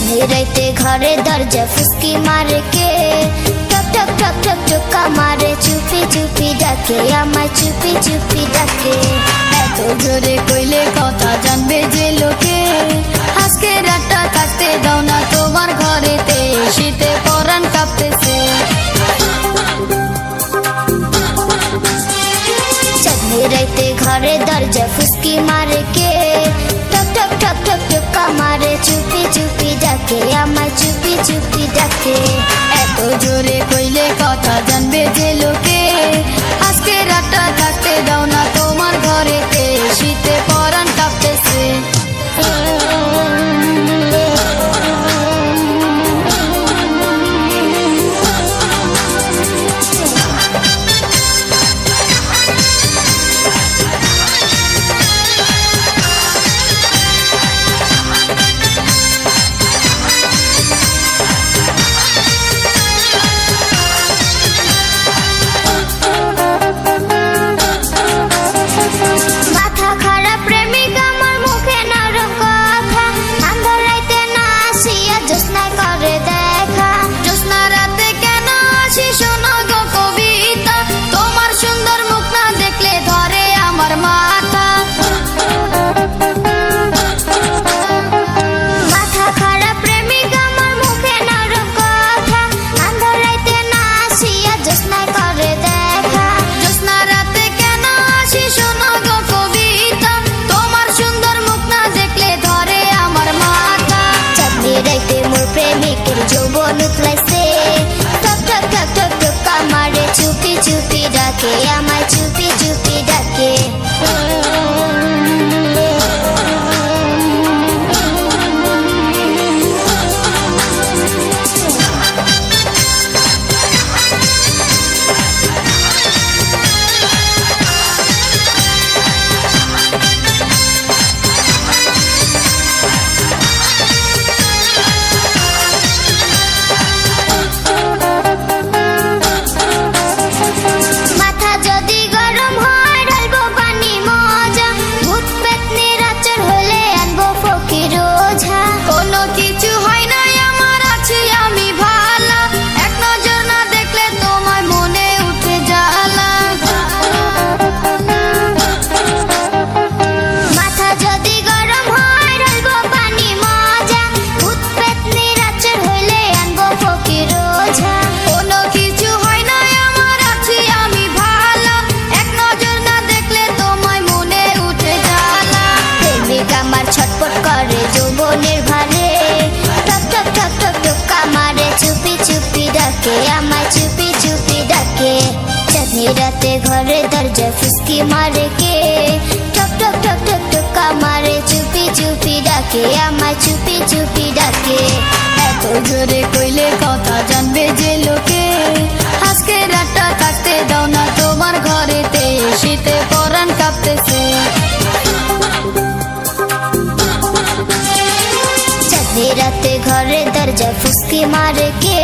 রাইতে ঘরে দরজা ফুসকি মারে কে, টক টক টক টক টকা মারে, চুপি চুপি ডাকে আমায়, চুপি চুপি ডাকে। এত জোরে কইলে কথা জানবে যে লোকে, আজকে রাতটা থাকতে দাও না তোমার ঘরেতে, শীতে পরাণ কাঁপতেছে। রাইতে ঘরে দরজা ফুসকি মারে কে, টক টক টক টক টকা মারে, চুপি চুপি ডাকে আমায়, চুপি চুপি ডাকে। এত জোরে কইলে কথা জানবে যে লোকে, আজকে রাতটা থাকতে দাও না তোমার ঘরেতে, শীতে পরাণ কাঁপতেছে। চুপি চুপি ডাকে আমায়, চুপি চুপি ডাকে। ছটপট করে যৌবনের ভারে, টক টক টক টক টকা মারে, চুপি চুপি ডাকে আমায়, চুপি চুপি ডাকে। চাঁদনি রাতে ঘরে দরজা ফুসকি মারে কে, টক টক টক টক টকা মারে, চুপি চুপি ডাকে আমায়, চুপি চুপি ডাকে। এত জোরে কইলে কথা জানবে যে লোকে, আজকে রাতটা থাকতে দাও না তোমার ঘরেতে, শীতে পরাণ কাঁপতেছে। রাতে ঘরে দরজা ফুসকি মারে কে,